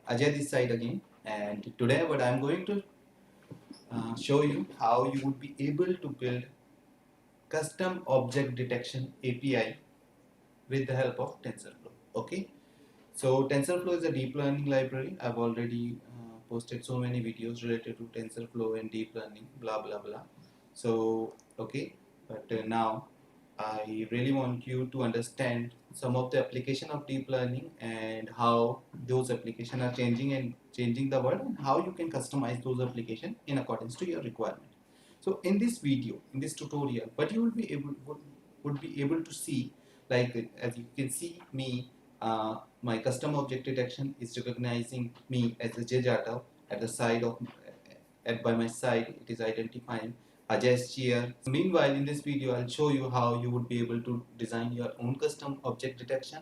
Ajay this side again, and today what I'm going to show you how you would be able to build custom object detection API with the help of TensorFlow. Okay, so TensorFlow is a deep learning library. I've already posted so many videos related to TensorFlow and deep learning, blah blah blah. So okay, but now I really want you to understand some of the application of deep learning and how those applications are changing the world, and how you can customize those applications in accordance to your requirement. So in this video, in this tutorial, what you will be able would be able to see, like as you can see me, my custom object detection is recognizing me as a Jadhav at the side of by my side. It is identifying Ajay's chair. Meanwhile, in this video, I'll show you how you would be able to design your own custom object detection,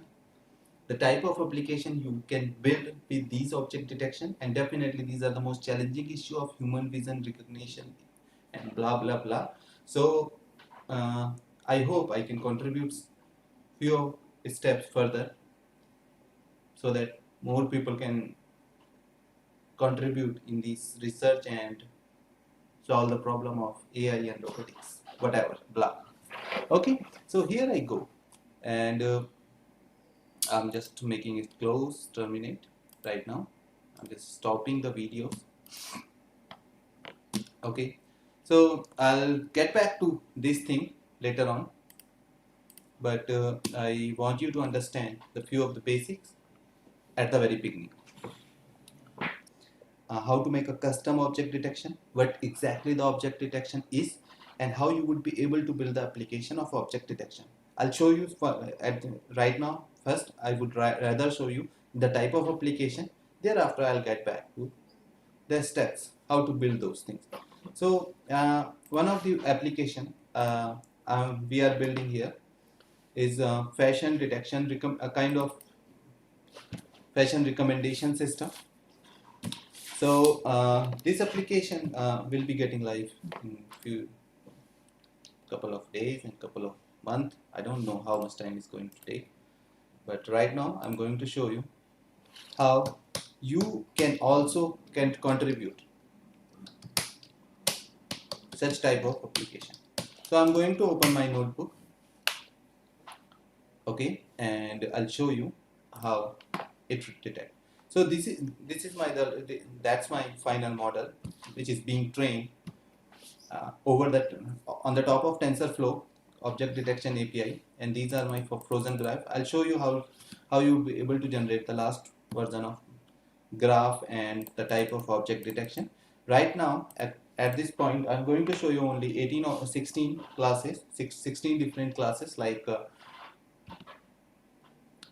the type of application you can build with these object detection, and definitely these are the most challenging issue of human vision recognition and blah blah blah. So I hope I can contribute few steps further so that more people can contribute in this research and solve the problem of AI and robotics, whatever, blah. Okay, so here I go, and I'm just making it close, terminate right now. I'm just stopping the videos. Okay, so I'll get back to this thing later on, but I want you to understand the few of the basics at the very beginning. How to make a custom object detection, what exactly the object detection is, and how you would be able to build the application of object detection. I'll show you right now. First, I would rather show you the type of application. Thereafter, I'll get back to the steps, how to build those things. So, one of the application we are building here is fashion detection, a kind of fashion recommendation system. So this application will be getting live in few couple of days and couple of months. I don't know how much time it's going to take, but right now I'm going to show you how you can also can contribute such type of application. So I'm going to open my notebook, okay, and I'll show you how it would detect. So this is my that's my final model, which is being trained over that on the top of TensorFlow object detection API, and these are my frozen graph. I'll show you how you'll be able to generate the last version of graph and the type of object detection. Right now, at this point, I'm going to show you only 18 or 16 classes, 16 different classes, like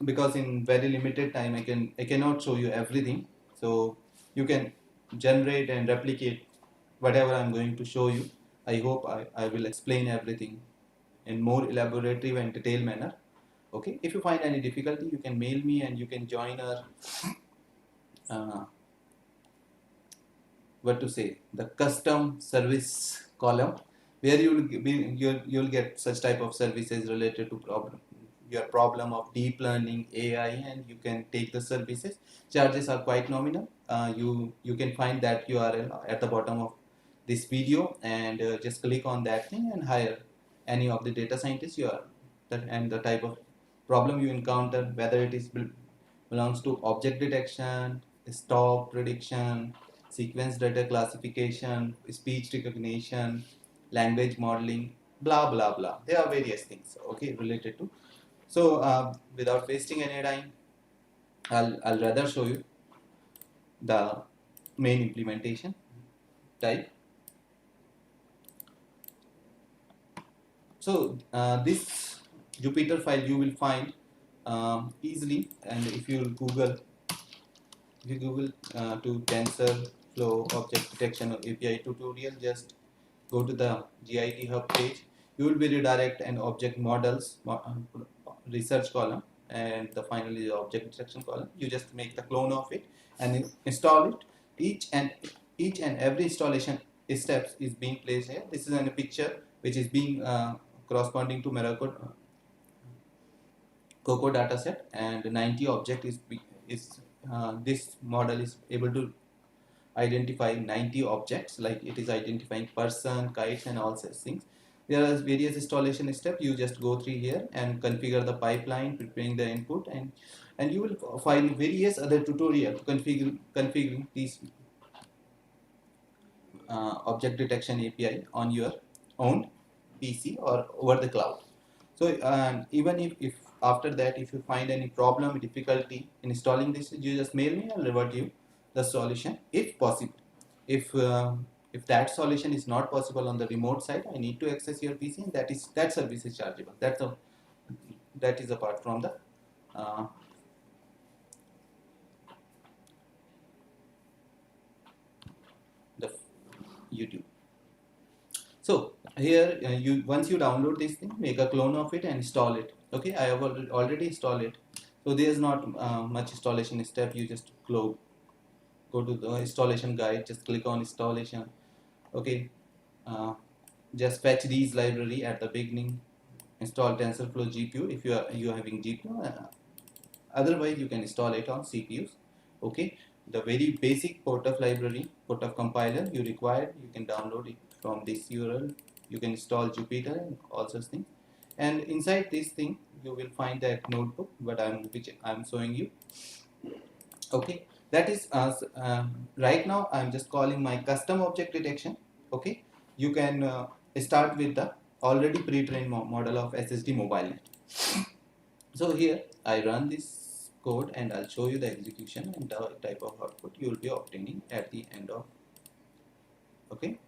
because in very limited time I cannot show you everything. So you can generate and replicate whatever I'm going to show you. I hope I will explain everything in more elaborative and detailed manner. Okay, if you find any difficulty, you can mail me and you can join our uh, what to say, the custom service column, where you'll get such type of services related to your problem of deep learning AI, and you can take the services. Charges are quite nominal. You can find that URL at the bottom of this video, and just click on that thing and hire any of the data scientists you are, and the type of problem you encounter, whether it is belongs to object detection, stock prediction, sequence data classification, speech recognition, language modeling, blah blah blah. There are various things, okay, related to. So without wasting any time, I'll rather show you the main implementation type. So this Jupyter file you will find easily, and if you Google to TensorFlow object detection or API tutorial, just go to the GIT hub page. You will be redirect an object models research column, and the finally object detection column. You just make the clone of it and install it. Each and every installation steps is being placed here. This is in a picture which is being corresponding to Cocoa dataset, and 90 object is this model is able to identify 90 objects, like it is identifying person, kites and all such things. There are various installation steps. You just go through here and configure the pipeline, preparing the input, and you will find various other tutorial to configuring these object detection API on your own PC or over the cloud. So even if after that, if you find any problem, difficulty in installing this, you just mail me. I'll revert you the solution if possible. If that solution is not possible on the remote side, I need to access your PC, and that service is chargeable. That is apart from uh, the YouTube. So here you once you download this thing, make a clone of it and install it. Okay, I have already installed it. So there is not much installation step. You just go to the installation guide, just click on installation. Okay, uh, just fetch these library at the beginning. Install TensorFlow GPU if you are having GPU. Otherwise, you can install it on CPUs. Okay, the very basic PORTOF library, PORTOF compiler you require, you can download it from this URL. You can install Jupyter and all such things. And inside this thing, you will find that notebook, which I'm showing you. Okay, that is right now I'm just calling my custom object detection. Okay, you can start with the already pre-trained model of SSD MobileNet. So here I run this code and I'll show you the execution and the type of output you will be obtaining at the end of. Okay,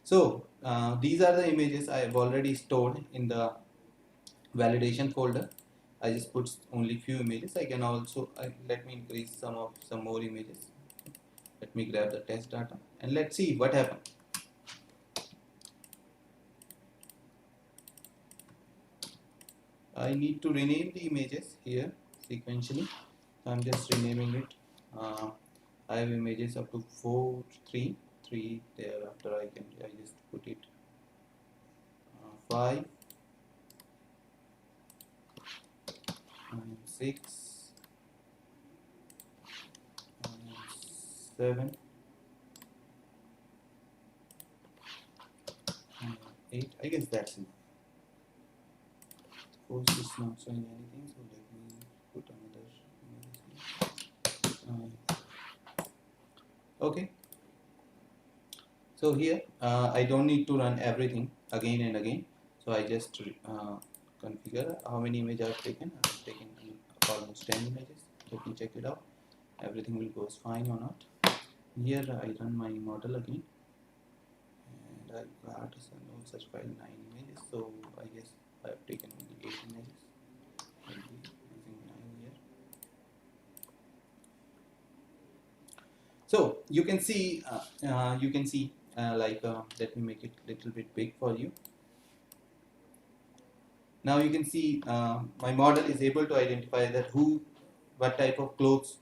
so these are the images I have already stored in the validation folder. I just put only few images. I can also let me increase some more images. Let me grab the test data and let's see what happened. I need to rename the images here sequentially. I'm just renaming it. I have images up to 4, 3. Thereafter I just put it 5, 6, 7, 8. I guess that's enough. Post is not showing anything, so let me put another. Okay. So here I don't need to run everything again and again. So I just configure how many images I've taken. I've taken almost 10 images. Let me check it out. Everything will go fine or not. Here I run my model again, and I got no such file 9 images. So I guess I have taken only 8 images. I'll be using 9 here. So you can see let me make it a little bit big for you. Now you can see my model is able to identify that what type of clothes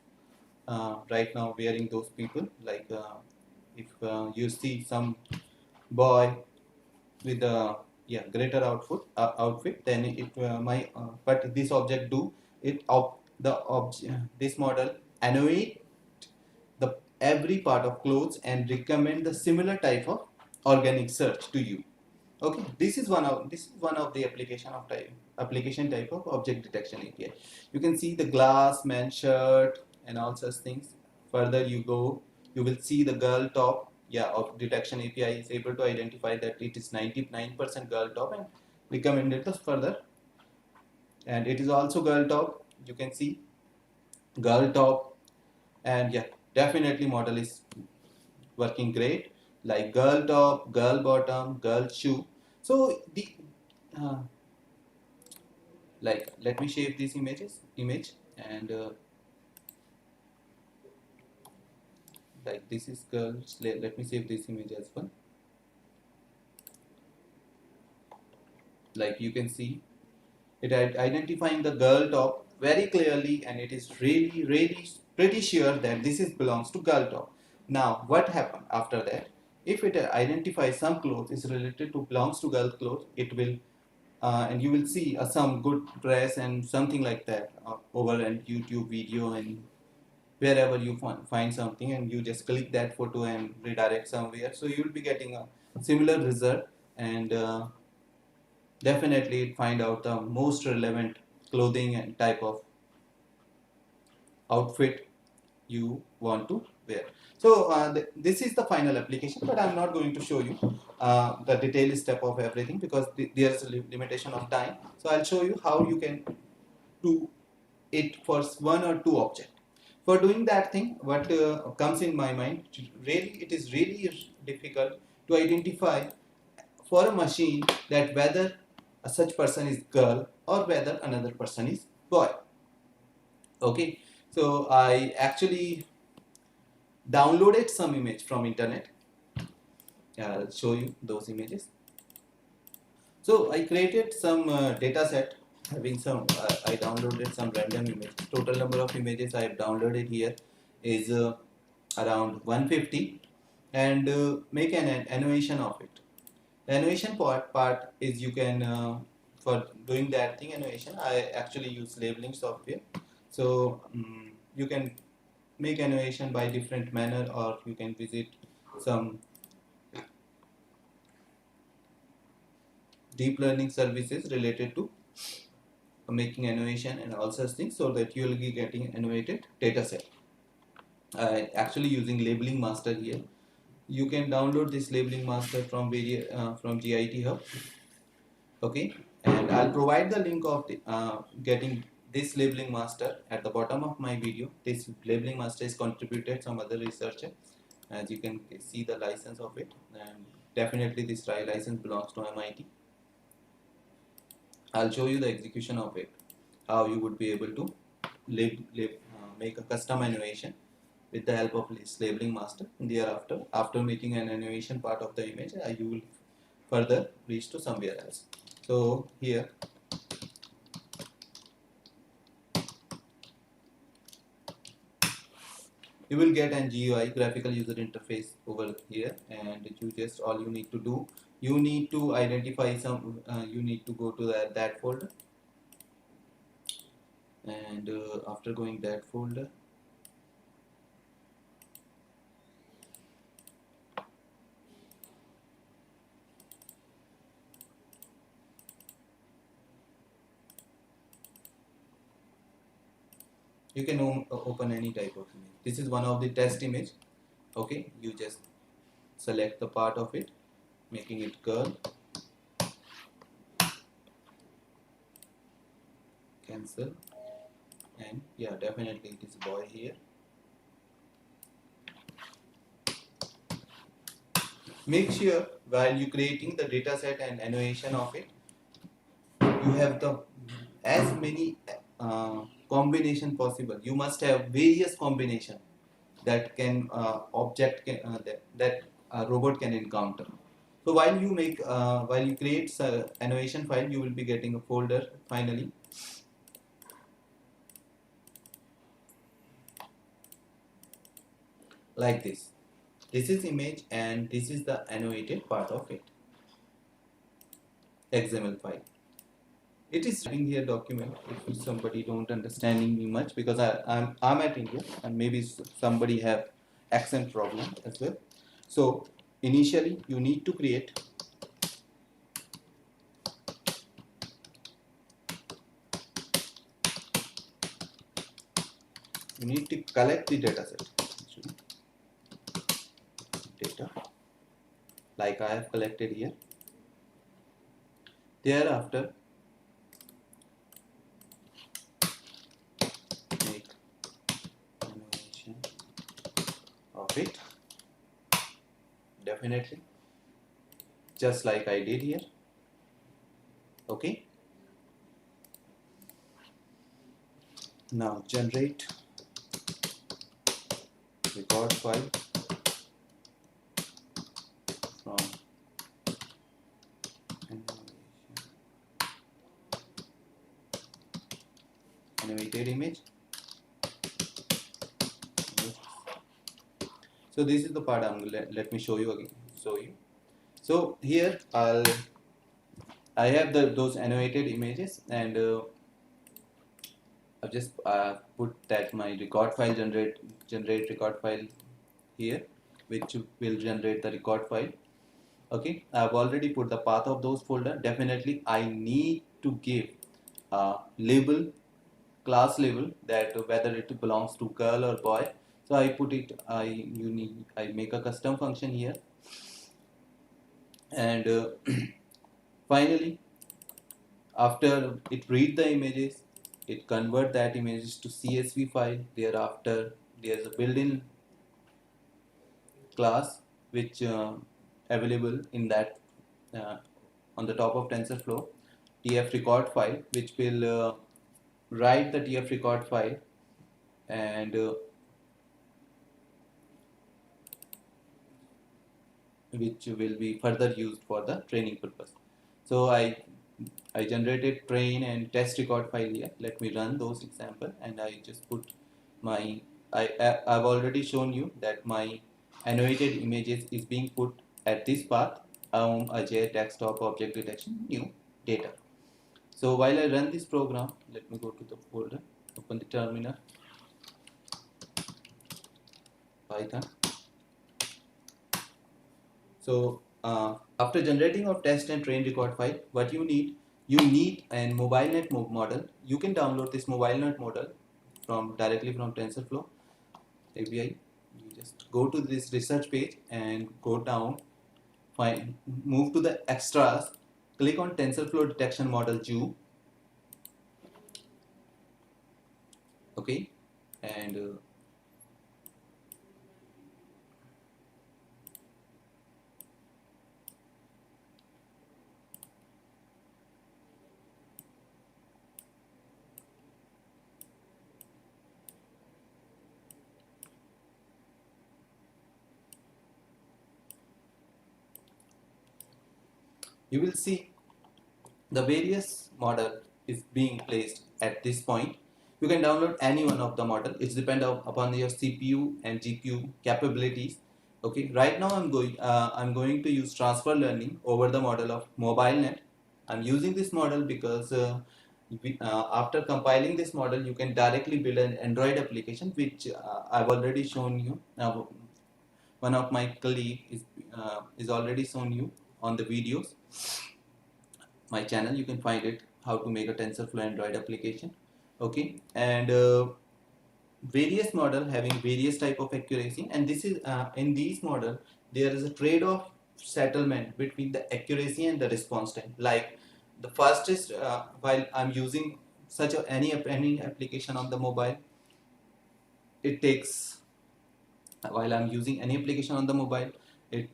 right now wearing those people. Like if you see some boy with a greater outfit, then but this object do it of the object. This model annotate the every part of clothes and recommend the similar type of organic search to you. Okay, this is one of the application type of object detection API. You can see the glass, man shirt, and all such things. Further you go, you will see the girl top. Yeah, of detection API is able to identify that it is 99% girl top and recommend it further. And it is also girl top. You can see girl top, and yeah, definitely model is working great, like girl top, girl bottom, girl shoe. So the uh, like let me shave these image and like this is girls. Let me save this image as well. Like you can see it identifying the girl top very clearly, and it is really pretty sure that this is belongs to girl top. Now what happened after that? If it identifies some clothes is related to belongs to girl clothes, it will and you will see some good dress and something like that over a YouTube video and wherever you find something, and you just click that photo and redirect somewhere, so you will be getting a similar result. And definitely find out the most relevant clothing and type of outfit you want to wear. So this is the final application, but I'm not going to show you the detailed step of everything because there's a limitation of time. So I'll show you how you can do it for one or two objects. For doing that thing, what comes in my mind, really, it is really difficult to identify for a machine that whether a such person is girl or whether another person is boy. Okay, so I actually downloaded some image from internet. I'll show you those images. So I created some data set having some, I downloaded some random images. Total number of images I have downloaded here is around 150, and make an animation of it. The animation part is you can, for doing that thing animation, I actually use labeling software. So you can make animation by different manner, or you can visit some deep learning services related to making animation and all such things, so that you will be getting animated data set. Actually using labeling master here. You can download this labeling master from from GIT Hub. Okay, and I'll provide the link of getting this labeling master at the bottom of my video. This labeling master is contributed some other researcher. As you can see the license of it, and definitely this license belongs to MIT. I'll show you the execution of it, how you would be able to make a custom animation with the help of this labeling master. And thereafter, after making an animation part of the image, you will further reach to somewhere else. So here, you will get an GUI, graphical user interface, over here, and you just, all you need to do, you need to identify some, you need to go to that folder, and after going that folder, you can open any type of image. This is one of the test image. Okay, you just select the part of it, making it girl, cancel, and yeah, definitely it is boy here. Make sure while you creating the data set and animation of it, you have the as many combination possible. You must have various combination that can object can, that robot can encounter. So while you create animation file, you will be getting a folder finally like this. This is image and this is the annotated part of it, XML file. It is writing here document if somebody don't understanding me much, because I'm at India and maybe somebody have accent problem as well. So initially you need to create, you need to collect the data set actually. Data like I have collected here. Thereafter make animation of it, definitely just like I did here. Okay, now generate record file from animated image. So this is the part let me show you again. So here I have those animated images, and I've just put that my record file generate record file here, which will generate the record file. Okay, I've already put the path of those folder. Definitely I need to give a label, class label, that whether it belongs to girl or boy. So I put it, I make a custom function here, and finally after it read the images, it convert that images to CSV file. Thereafter there's a built-in class which available in that uh, on the top of TensorFlow, TF record file, which will write the TF record file, and which will be further used for the training purpose. So I generated train and test record file here. Let me run those example, and I just put my I've already shown you that my annotated images is being put at this path, Ajay desktop object detection new data. So while I run this program, let me go to the folder, open the terminal, Python. So after generating of test and train record file, what you need a MobileNet model. You can download this MobileNet model directly from TensorFlow API. You just go to this research page and go down, move to the extras, click on TensorFlow detection model Ju. Okay, and you will see the various model is being placed at this point. You can download any one of the model. It's depend upon your CPU and GPU capabilities. Okay, right now I'm going to use transfer learning over the model of MobileNet. I'm using this model because after compiling this model, you can directly build an Android application, which I've already shown you. Now, one of my colleague is already shown you on the videos. My channel, you can find it, how to make a TensorFlow Android application. Okay, and various model having various type of accuracy, and this is in these model there is a trade-off settlement between the accuracy and the response time. Like the fastest while I'm using any application on the mobile, it takes while I'm using any application on the mobile, it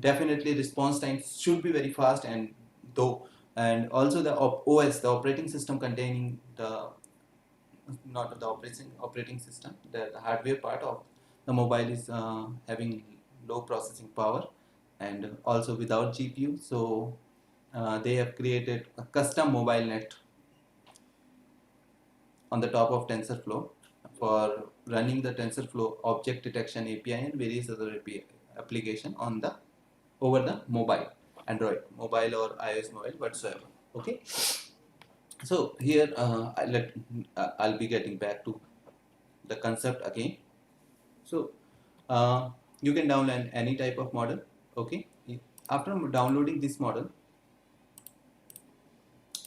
definitely response time should be very fast, and though and also the OS, the operating system containing the not the operating system, the hardware part of the mobile is having low processing power and also without GPU. So they have created a custom mobile net on the top of TensorFlow for running the TensorFlow object detection API and various other API application on the over the mobile, Android mobile or iOS mobile whatsoever. Okay, so here I'll be getting back to the concept again. So you can download any type of model. Okay, after downloading this model,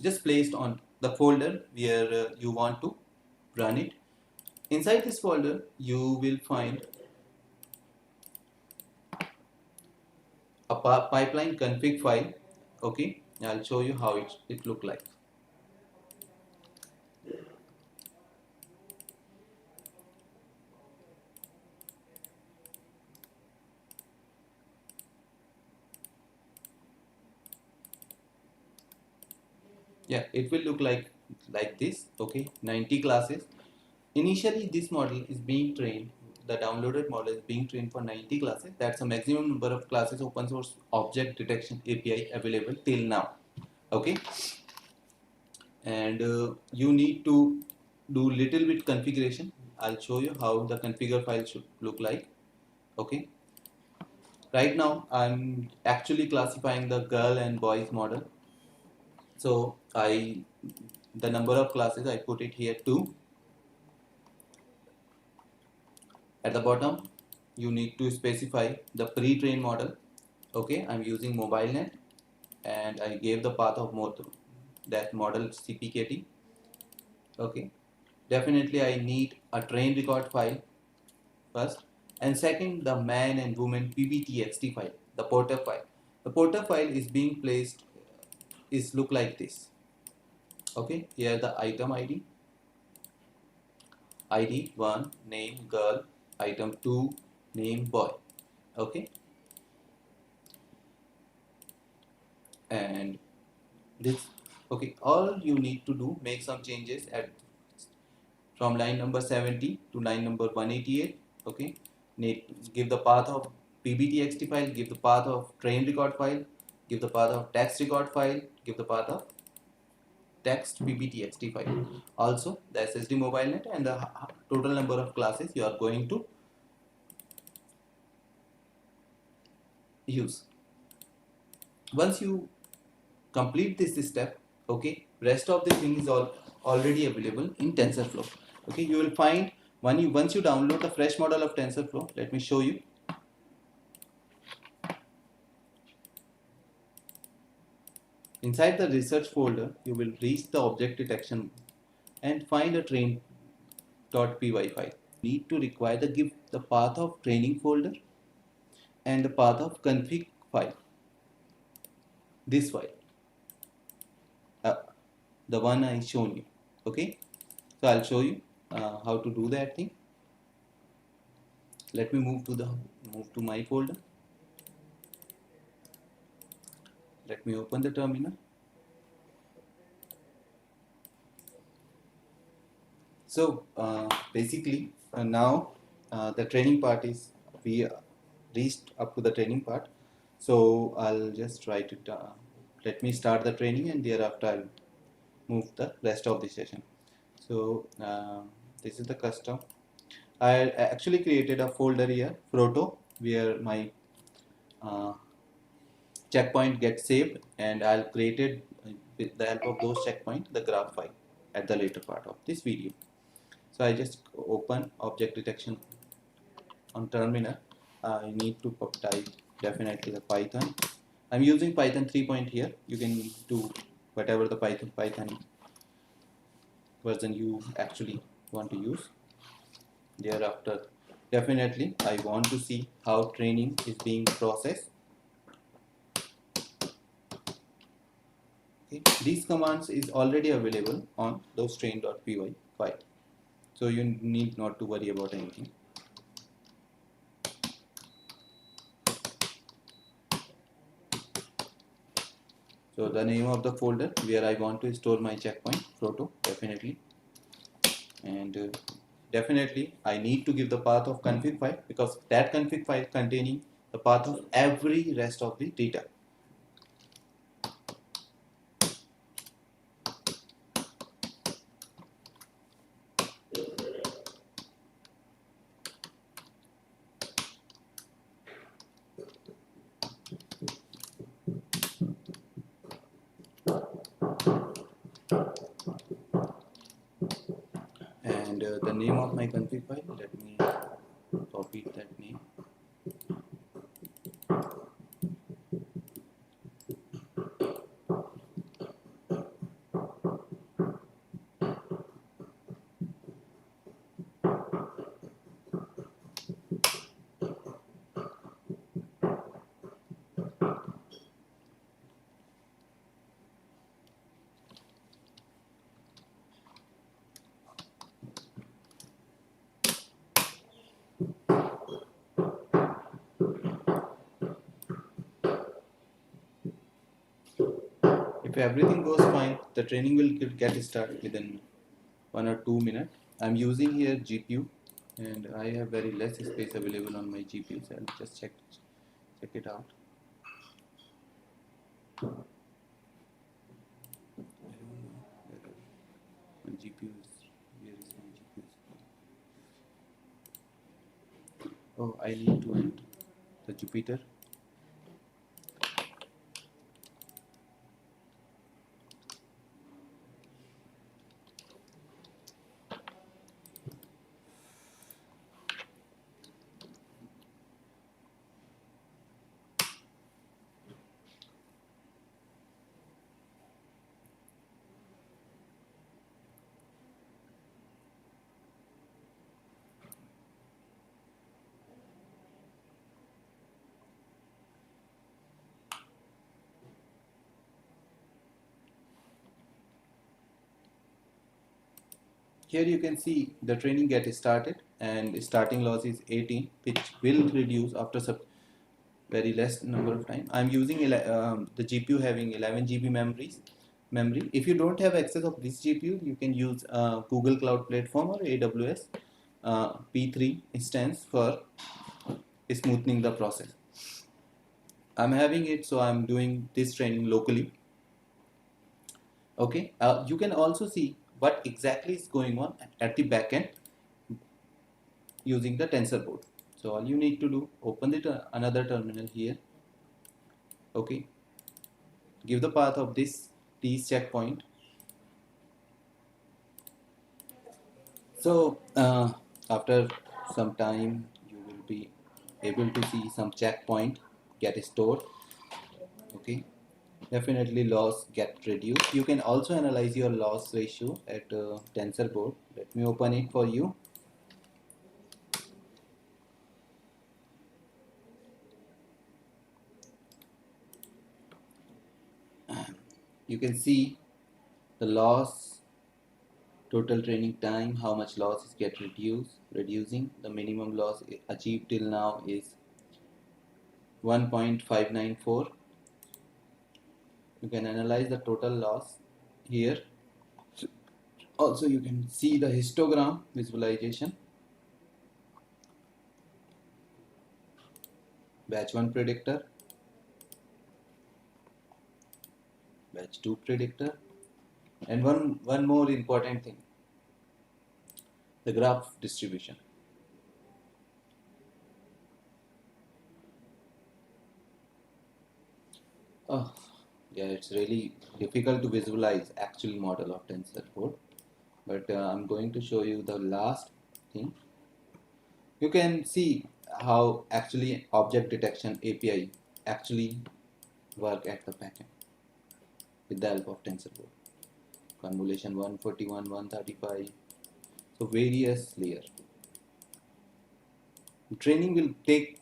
just placed on the folder where you want to run it. Inside this folder, you will find a pipeline config file. Okay, I'll show you how it look like. Yeah, it will look like this. Okay, 90 classes. Initially, this model is being trained. The downloaded model is being trained for 90 classes. That's the maximum number of classes open source object detection API available till now. Okay, and you need to do little bit configuration. I'll show you how the configure file should look like. Okay, right now I'm actually classifying the girl and boys model. So I the number of classes, I put it here 2. At the bottom, you need to specify the pre-trained model. Okay, I'm using MobileNet and I gave the path of that model CPKT. Okay, definitely I need a train record file first, and second the man and woman PBTXT file, the porter file. The porter file is being placed is look like this. Okay, here the item ID 1 name girl, item 2 name boy. Okay, and this, okay, all you need to do, make some changes at from line number 70 to line number 188. Okay, give the path of pbtxt file, give the path of train record file, give the path of text record file, give the path of text pbtxt file, also the ssd mobile net, and the total number of classes you are going to use. Once you complete this step, okay, rest of the thing is already available in TensorFlow. Okay, you will find once you download the fresh model of TensorFlow, let me show you. Inside the research folder, you will reach the object detection and find a train.py file. Need to require give the path of training folder and the path of config file. This file, uh, the one I shown you. Okay, so I'll show you how to do that thing. Let me move to my folder. Let me open the terminal. So basically now the training part is, we reached up to the training part. So I'll just write it. Let me start the training and thereafter I'll move the rest of the session. So this is the custom. I actually created a folder here, Proto, where my checkpoint gets saved, and I'll create it with the help of those checkpoints, the graph file at the later part of this video. So I just open object detection on terminal. I need to type definitely the Python. I'm using Python 3 point here. You can do whatever the Python version you actually want to use. Thereafter, definitely I want to see how training is being processed. Okay. These commands is already available on those train.py file, so you need not to worry about anything. So the name of the folder where I want to store my checkpoint, Proto, definitely, and definitely I need to give the path of config file, because that config file containing the path of every rest of the data. And the name of my config file, let me copy that name. If everything goes fine, the training will get started within 1 or 2 minutes. I'm using here GPU, and I have very less space available on my GPU, so I'll just check it out. I don't know whether my GPU is, where is my GPU? Oh, I need to enter the Jupyter. here you can see the training get started, and starting loss is 18, which will reduce after very less number of time. I'm using the GPU having 11 GB memory. If you don't have access of this GPU, you can use Google Cloud Platform or AWS P3 instance for smoothing the process. I'm having it, so I'm doing this training locally. Okay, you can also see what exactly is going on at the backend using the TensorBoard. So all you need to do, open another terminal here. Okay, give the path of these checkpoint. So after some time, you will be able to see some checkpoint get stored. Okay, definitely loss get reduced. You can also analyze your loss ratio at TensorBoard. Let me open it for you. You can see the loss, total training time, how much loss is get reducing. The minimum loss achieved till now is 1.594. You can analyze the total loss here. Also you can see the histogram visualization, batch 1 predictor, batch 2 predictor, and one more important thing, the graph distribution. Oh, yeah, it's really difficult to visualize actual model of TensorBoard, but I'm going to show you the last thing. You can see how actually object detection API actually work at the backend with the help of TensorBoard. Convolution 141, 135, so various layers. Training will take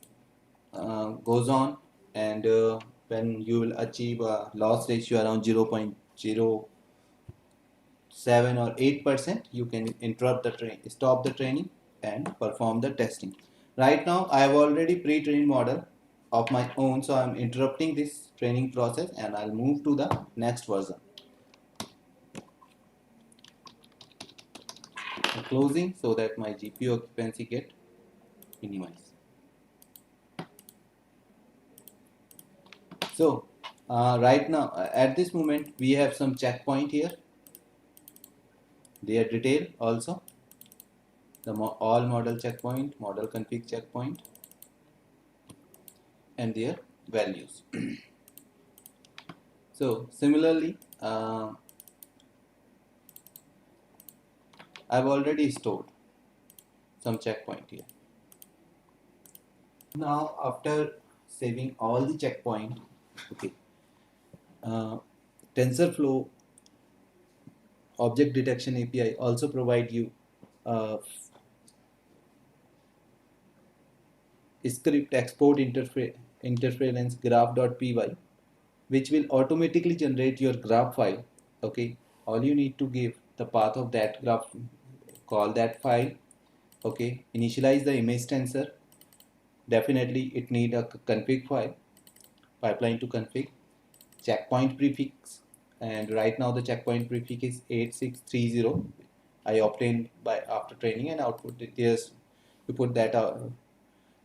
goes on, and when you will achieve a loss ratio around 0.07 or 8%, you can interrupt the stop the training and perform the testing. Right now I have already pre-trained model of my own, so I'm interrupting this training process and I'll move to the next version. Closing so that my GPU occupancy get minimized. So right now at this moment we have some checkpoint here, their detail also, the all model checkpoint, model config checkpoint, and their values. So similarly I've already stored some checkpoint here. Now after saving all the checkpoint, okay, TensorFlow object detection API also provide you script export interference graph.py, which will automatically generate your graph file. Okay, all you need to give the path of that graph, call that file. Okay, initialize the image tensor. Definitely it need a config file, pipeline to config, checkpoint prefix, and right now the checkpoint prefix is 8630. I obtained by after training, and output there's you put that out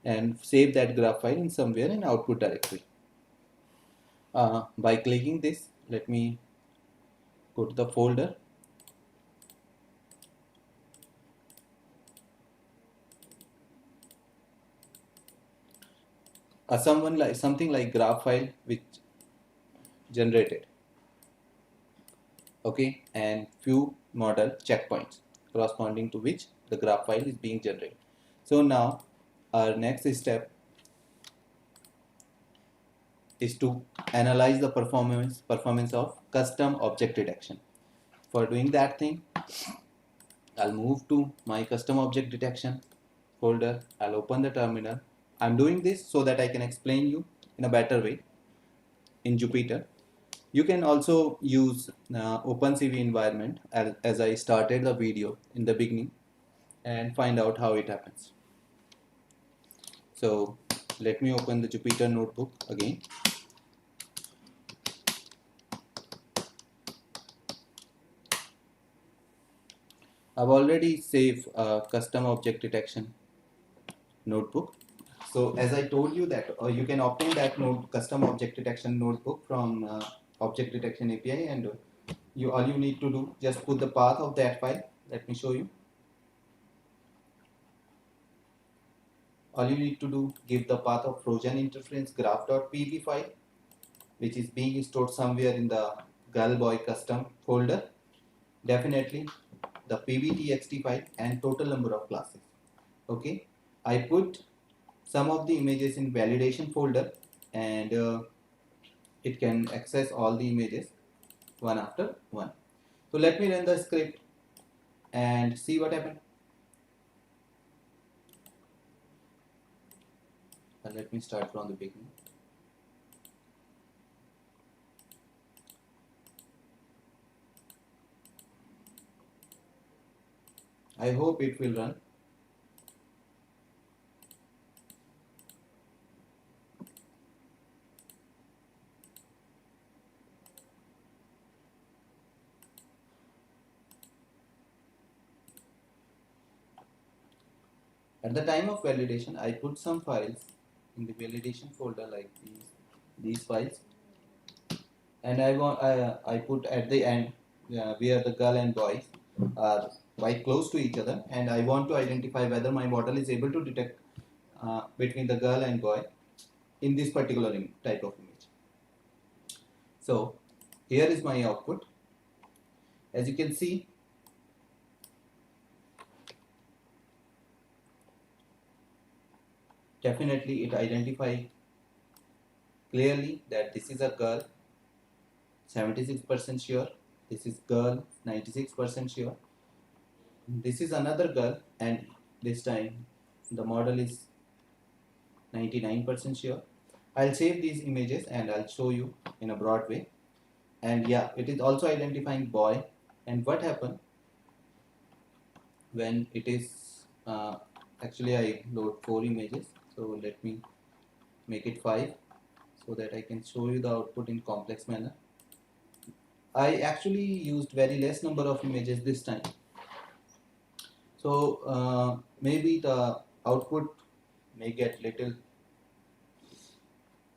and save that graph file in somewhere in output directory. By clicking this, let me go to the folder. Something like graph file which generated. Okay, and few model checkpoints corresponding to which the graph file is being generated. So now our next step is to analyze the performance of custom object detection. For doing that thing, I'll move to my custom object detection folder. I'll open the terminal. I'm doing this so that I can explain you in a better way in Jupyter. You can also use OpenCV environment as I started the video in the beginning, and find out how it happens. So let me open the Jupyter notebook again. I've already saved a custom object detection notebook. So as I told you that you can obtain that custom object detection notebook from object detection API, and you all you need to do, just put the path of that file. Let me show you. All you need to do, give the path of Trojan interference graph.pb file, which is being stored somewhere in the girl-boy custom folder. Definitely the pbtxt file and total number of classes. Okay, I put some of the images in validation folder, and it can access all the images one after one. So let me run the script and see what happened. Let me start from the beginning. I hope it will run. At the time of validation, I put some files in the validation folder like these files, and I put at the end where the girl and boys are quite close to each other, and I want to identify whether my model is able to detect between the girl and boy in this particular type of image. So here is my output. As you can see, definitely it identifies clearly that this is a girl, 76% sure. This is girl, 96% sure. This is another girl, and this time the model is 99% sure. I'll save these images and I'll show you in a broad way. And yeah, it is also identifying boy. And what happened when it is actually I load 4 images, so let me make it 5 so that I can show you the output in complex manner. I actually used very less number of images this time, so maybe the output may get little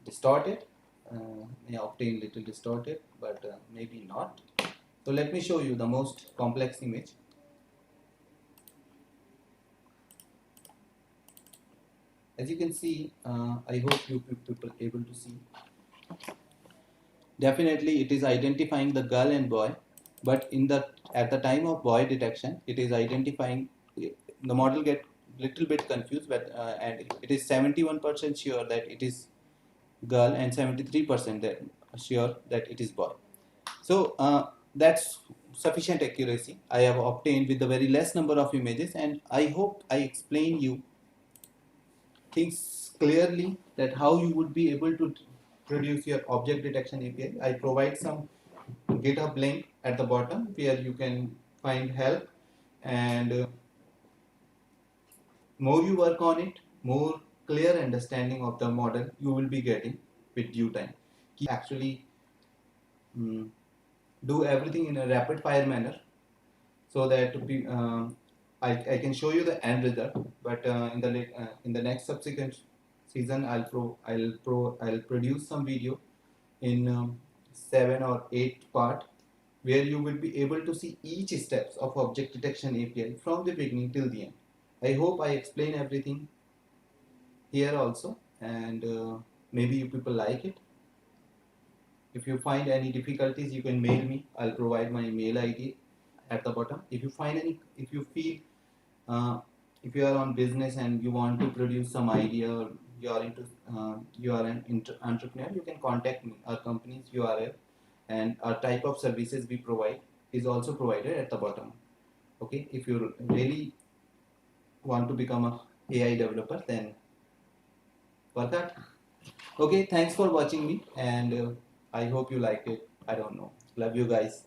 distorted, may obtain little distorted, but maybe not. So let me show you the most complex image. As you can see, I hope you people able to see. Definitely it is identifying the girl and boy, but at the time of boy detection, it is identifying, the model get little bit confused, but and it is 71% sure that it is girl and 73% that sure that it is boy. So that's sufficient accuracy I have obtained with the very less number of images, and I hope I explain you things clearly, that how you would be able to produce your object detection API. I provide some GitHub link at the bottom where you can find help, and more you work on it, more clear understanding of the model you will be getting with due time. Actually do everything in a rapid fire manner so that I can show you the end result. But in the next subsequent season, I'll produce some video in 7 or 8 part, where you will be able to see each steps of object detection API from the beginning till the end. I hope I explain everything here also, and maybe you people like it. If you find any difficulties, you can mail me. I'll provide my mail ID at the bottom. If you find any, if you feel, if you are on business and you want to produce some idea, or you are into, you are an entrepreneur, you can contact me. Our company's URL and our type of services we provide is also provided at the bottom. Okay, if you really want to become a AI developer, then work hard. Okay, thanks for watching me, and I hope you liked it. I don't know. Love you guys.